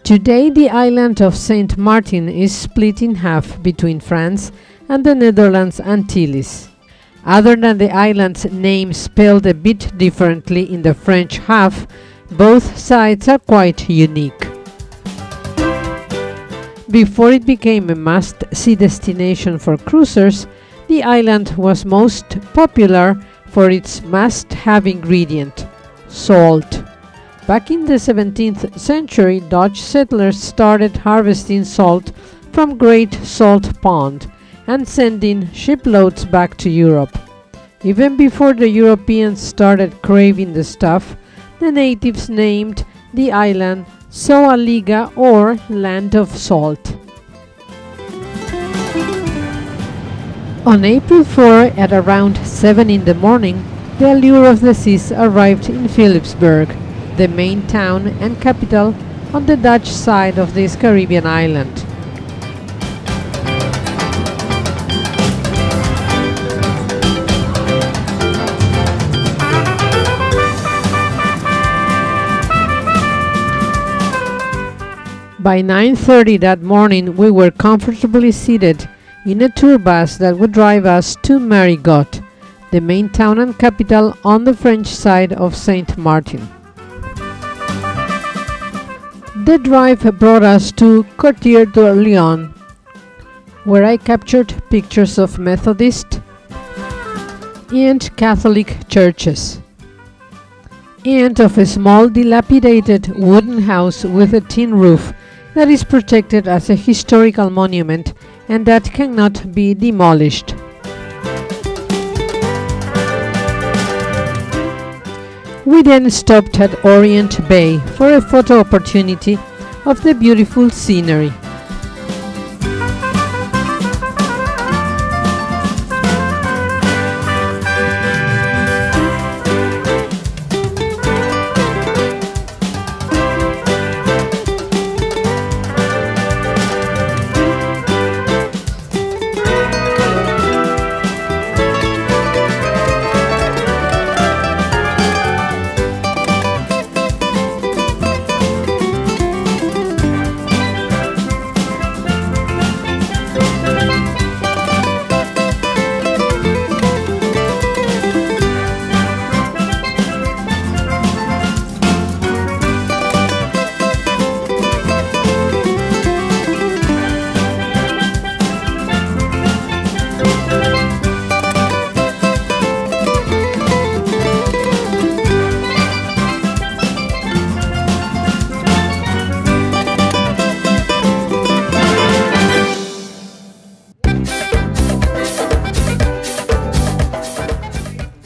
Today, the island of Saint Martin is split in half between France and the Netherlands Antilles. Other than the island's name spelled a bit differently in the French half, both sides are quite unique. Before it became a must-see destination for cruisers, the island was most popular for its must-have ingredient, salt. Back in the 17th century, Dutch settlers started harvesting salt from Great Salt Pond and sending shiploads back to Europe. Even before the Europeans started craving the stuff, the natives named the island Soaliga, or Land of Salt. On April 4 at around 7 in the morning, the Allure of the Seas arrived in Philipsburg, the main town and capital on the Dutch side of this Caribbean island. By 9:30 that morning, we were comfortably seated in a tour bus that would drive us to Marigot, the main town and capital on the French side of Saint Martin. The drive brought us to Quartier d'Orléans, where I captured pictures of Methodist and Catholic churches, and of a small dilapidated wooden house with a tin roof that is protected as a historical monument and that cannot be demolished. We then stopped at Orient Bay for a photo opportunity of the beautiful scenery.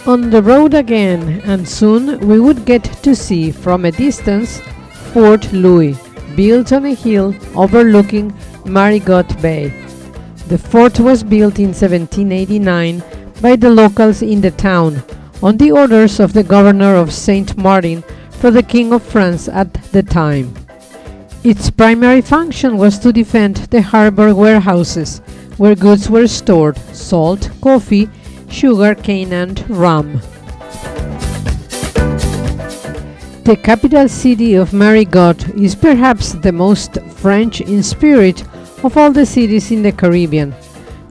On the road again, and soon we would get to see from a distance Fort Louis, built on a hill overlooking Marigot Bay. The fort was built in 1789 by the locals in the town, on the orders of the governor of Saint Martin for the King of France at the time. Its primary function was to defend the harbor warehouses, where goods were stored: salt, coffee, sugar cane and rum. The capital city of Marigot is perhaps the most French in spirit of all the cities in the Caribbean.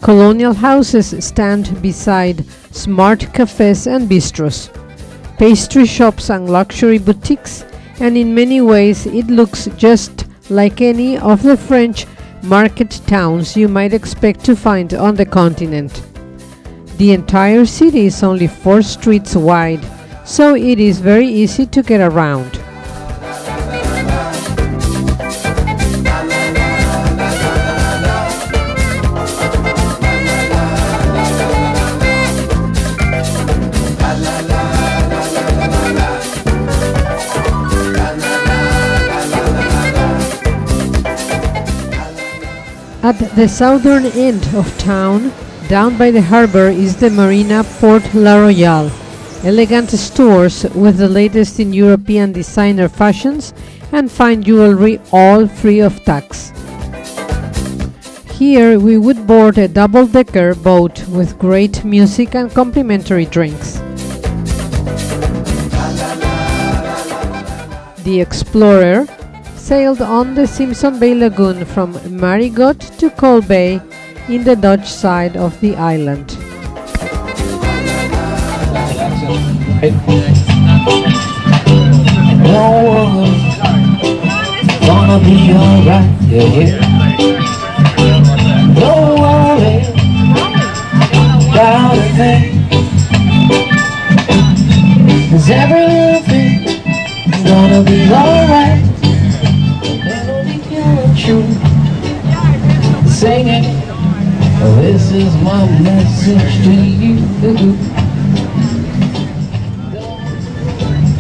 Colonial houses stand beside smart cafes and bistros, pastry shops and luxury boutiques, and in many ways it looks just like any of the French market towns you might expect to find on the continent. The entire city is only 4 streets wide, so it is very easy to get around. At the southern end of town, down by the harbor, is the Marina Port La Royale. Elegant stores with the latest in European designer fashions and fine jewelry, all free of tax. Here we would board a double-decker boat with great music and complimentary drinks. The Explorer, sailed on the Simpson Bay Lagoon from Marigot to Cole Bay in the Dutch side of the island. Gonna be alright, yeah. Don't worry about a thing, 'cause everything gonna be alright. Melody pure and true, singing, this is my message to you.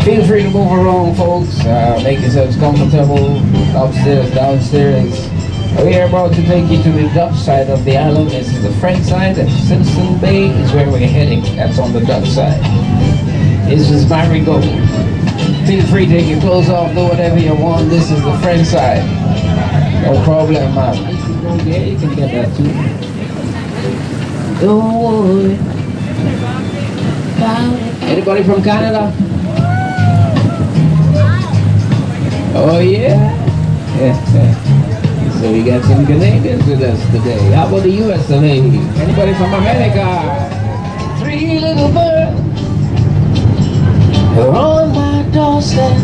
Feel free to move around, folks. Make yourselves comfortable upstairs, downstairs. We are about to take you to the Dutch side of the island. This is the French side. Simpson Bay is where we're heading. That's on the Dutch side. This is Marigot. Feel free to take your clothes off, do whatever you want. This is the French side. No problem, man. Yeah, you can get that too. Don't worry about it. Anybody from Canada? Oh yeah? So we got some Canadians with us today. How about the US today? Anybody from America? Three little birds are on my doorstep,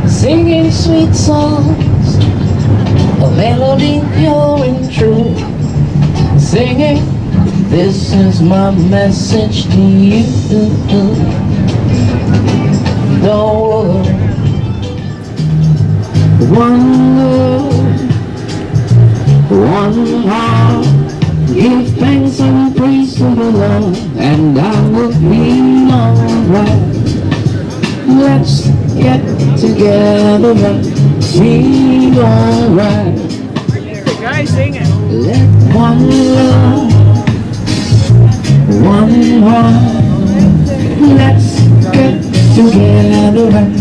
singing sweet songs, a melody pure and true, singing, this is my message to you. Don't worry. One love, one heart, give thanks and praise to the Lord, and I will be alright. Let's get together and be alright. The guy singing. Let one love, one heart, let's get together and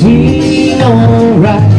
be alright.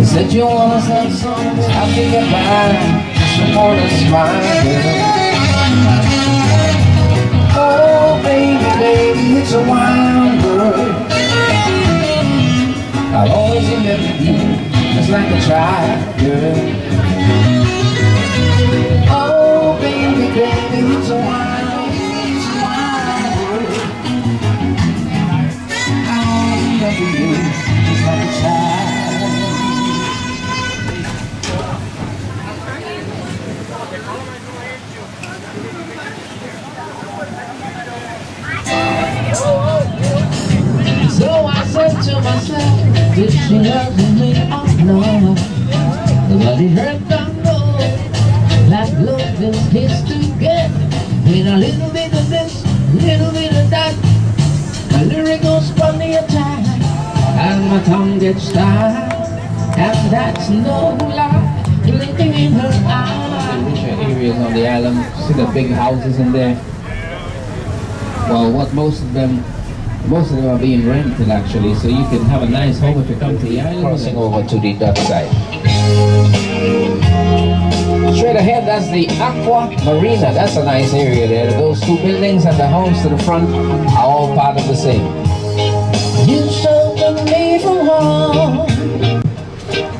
Said you wanna send some happy goodbye, just wanna smile, girl. Oh baby, baby, it's a wild world. I'll always remember you, just like a child, girl. Oh baby, baby, it's a wild world. I'll always remember you, just like a child. So I said to myself, did she love me or not? But it hurt down low, like love is kissed to get. With a little bit of this, little bit of that, my lyric goes from the attack, and my tongue gets tired, and that's no lie, looking in her eyes. The richer areas on the island, see the big houses in there? Well, what most of them are being rented actually, so you can have a nice home if you come to the island. Crossing over to the Dutch side. Straight ahead, that's the Aqua Marina. That's a nice area there. Those two buildings and the homes to the front are all part of the same. You sheltered me from harm,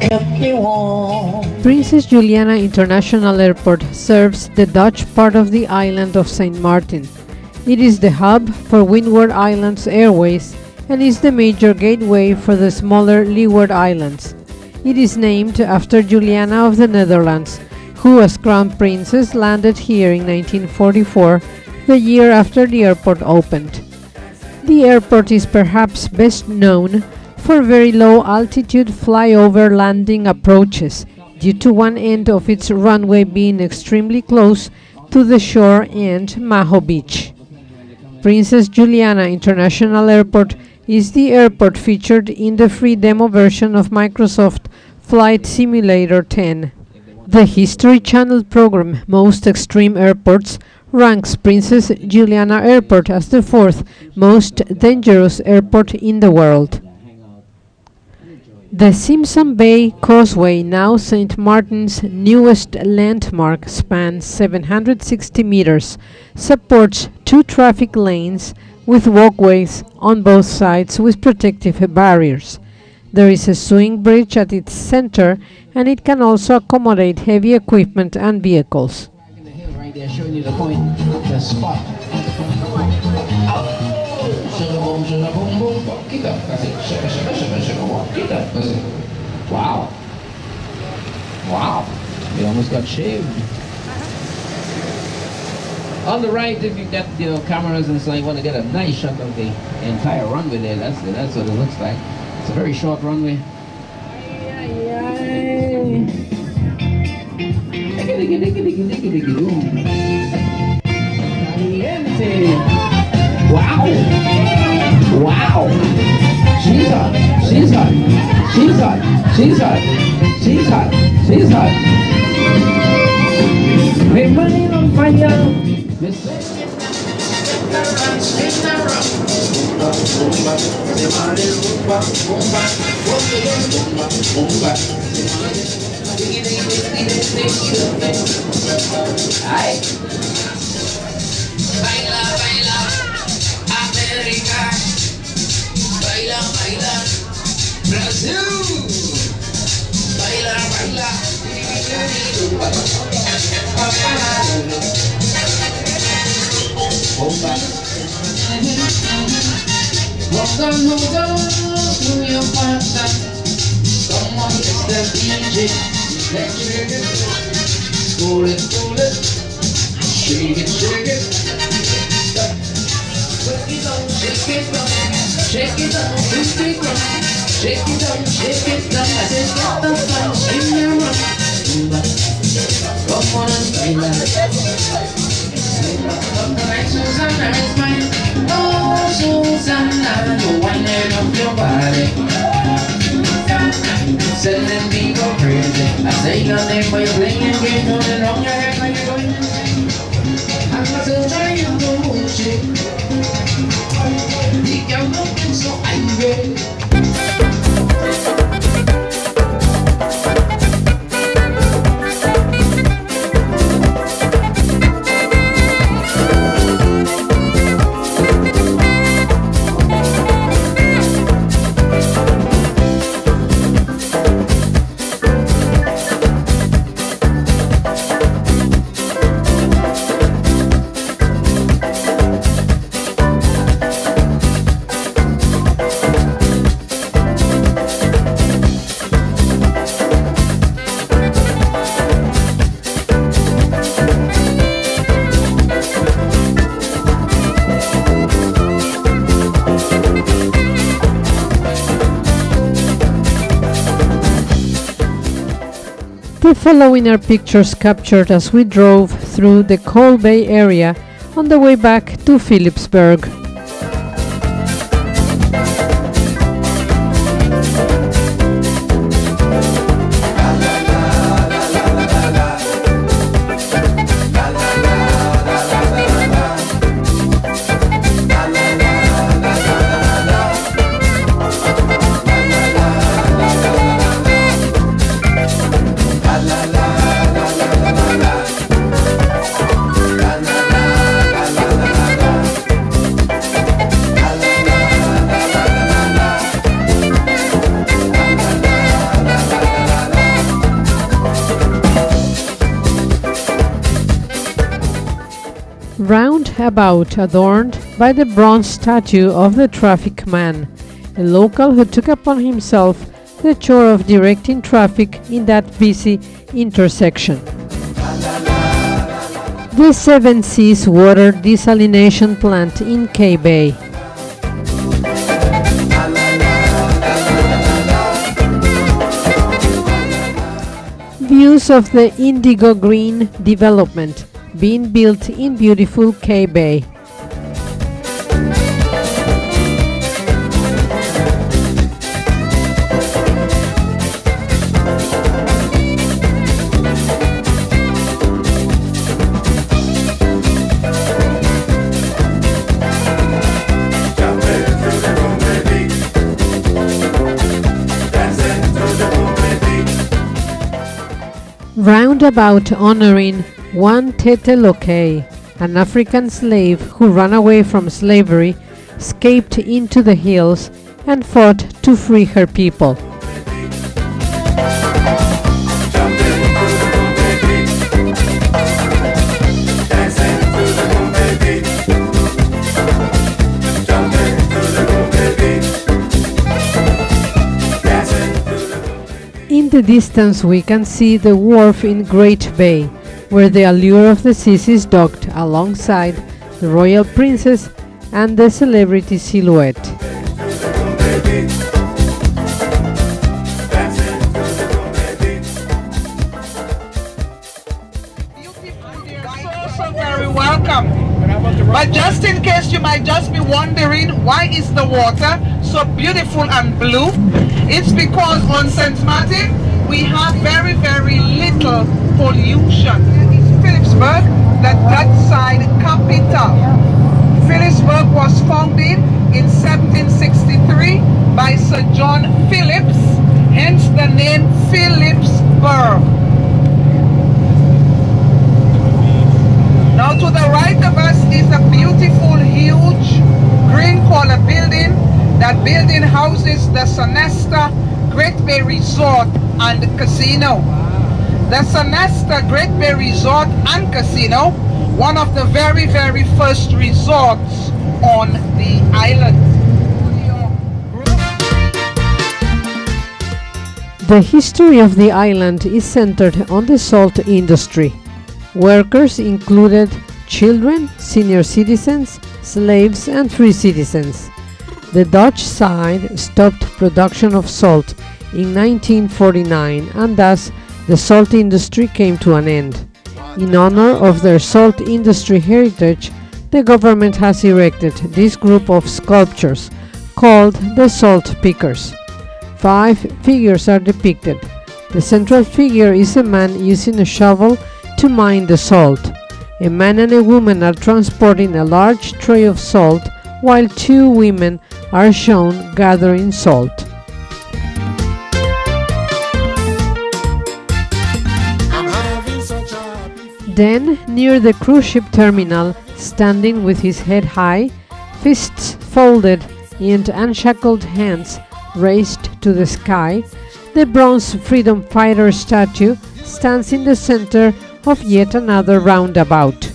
kept me warm. Princess Juliana International Airport serves the Dutch part of the island of St. Maarten. It is the hub for Windward Islands Airways and is the major gateway for the smaller Leeward Islands. It is named after Juliana of the Netherlands, who as Crown Princess landed here in 1944, the year after the airport opened. The airport is perhaps best known for very low altitude flyover landing approaches due to one end of its runway being extremely close to the shore and Maho Beach. Princess Juliana International Airport is the airport featured in the free demo version of Microsoft Flight Simulator 10. The History Channel program Most Extreme Airports ranks Princess Juliana Airport as the fourth most dangerous airport in the world. The Simpson Bay Causeway, now St. Maarten's newest landmark, spans 760 meters, supports 2 traffic lanes with walkways on both sides with protective barriers. There is a swing bridge at its center, and it can also accommodate heavy equipment and vehicles. In the hill right there, showing you the point, the spot. Wow. Wow. We almost got shaved. On the right, if you've got cameras and so you want to get a nice shot of the entire runway there, that's what it looks like. It's a very short runway. Wow! Wow! She's hot! She's hot! She's hot! She's hot! She's hot! She's hot! We're running on fire! Ay. Baila, baila, América. Baila, baila, Brasil. Baila, baila. Hold on, to your partner. Come on, Mr. DJ. Let's shake it. Pull it, pull it. Shake it, shake it. Shake it down, shake it down. Shake it down, shake it down. Shake it down, shake it down. I said, get the fun, shake your run. Come on and baila. Come like Susanna is mine. Oh, Susanna, you're winding up your body. Sending people crazy. I say your name, but you're playing games on and on your head like you're going. I'm not so tired of the bullshit. You're looking so angry. The following are pictures captured as we drove through the Coal Bay area on the way back to Phillipsburg. Roundabout adorned by the bronze statue of the traffic man, a local who took upon himself the chore of directing traffic in that busy intersection. The Seven Seas water desalination plant in K Bay. Views of the Indigo Green development being built in beautiful K Bay. roundabout honoring one Teteloke, an African slave who ran away from slavery, escaped into the hills, and fought to free her people. In the distance we can see the wharf in Great Bay, where the Allure of the Seas is docked alongside the Royal Princess and the celebrity Silhouette. So very welcome. But just in case you might just be wondering, why is the water so beautiful and blue? It's because on St. Martin we have very, very little pollution. It's Phillipsburg, the Dutch side capital. Phillipsburg was founded in 1763 by Sir John Phillips, hence the name Phillipsburg. Now to the right of us is a beautiful, huge, green-color building. That building houses the Sonesta Great Bay Resort and Casino. The Sonesta Great Bay Resort and Casino, one of the very, very first resorts on the island. The history of the island is centered on the salt industry. Workers included children, senior citizens, slaves, and free citizens. The Dutch side stopped production of salt in 1949, and thus the salt industry came to an end. In honor of their salt industry heritage, the government has erected this group of sculptures called the Salt Pickers. 5 figures are depicted. The central figure is a man using a shovel to mine the salt. A man and a woman are transporting a large tray of salt, while 2 women are shown gathering salt. Then, near the cruise ship terminal, standing with his head high, fists folded and unshackled hands raised to the sky, the bronze freedom fighter statue stands in the center of yet another roundabout.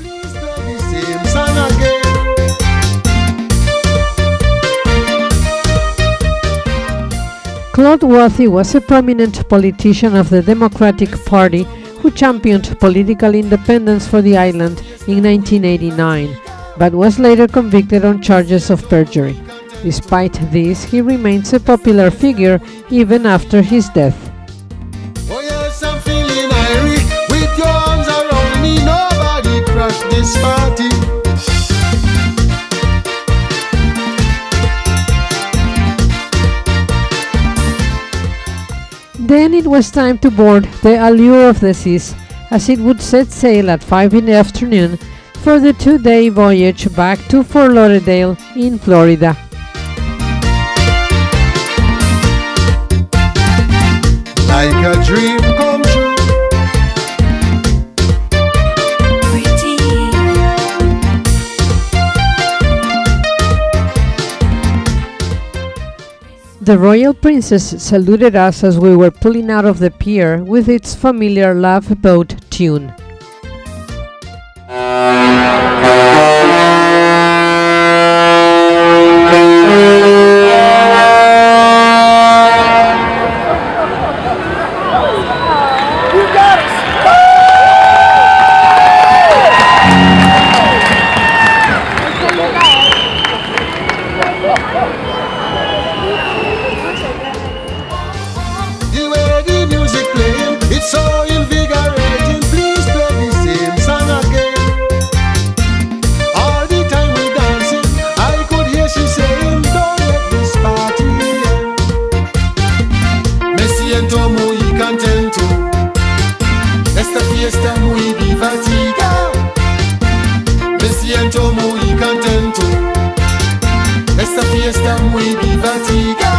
Claude Worthy was a prominent politician of the Democratic Party who championed political independence for the island in 1989, but was later convicted on charges of perjury. Despite this, he remains a popular figure even after his death. Oh yes, I'm feeling irie. With your arms around me, nobody crushed this party. Then it was time to board the Allure of the Seas, as it would set sail at 5 in the afternoon for the 2-day voyage back to Fort Lauderdale in Florida. Like a dream come true. The Royal Princess saluted us as we were pulling out of the pier with its familiar Love Boat tune. The way the music playing, it's so invigorating. Please play the same song again. All the time we dancing, I could hear she saying, don't let this party end. Me siento muy contento. Esta fiesta muy divertida. Me siento muy contento. Esta fiesta muy divertida.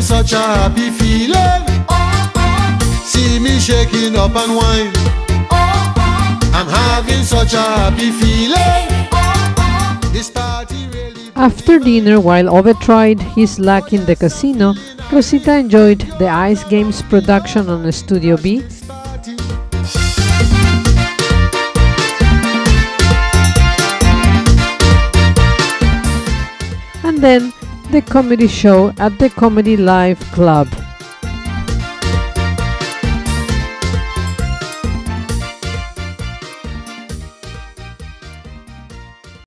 such a happy feeling. See me shaking up and wine. I'm having such a happy feeling. This party really. After dinner, while Ove tried his luck in the casino, Rosita enjoyed the Ice Games production on Studio B. And then the comedy show at the Comedy Live Club.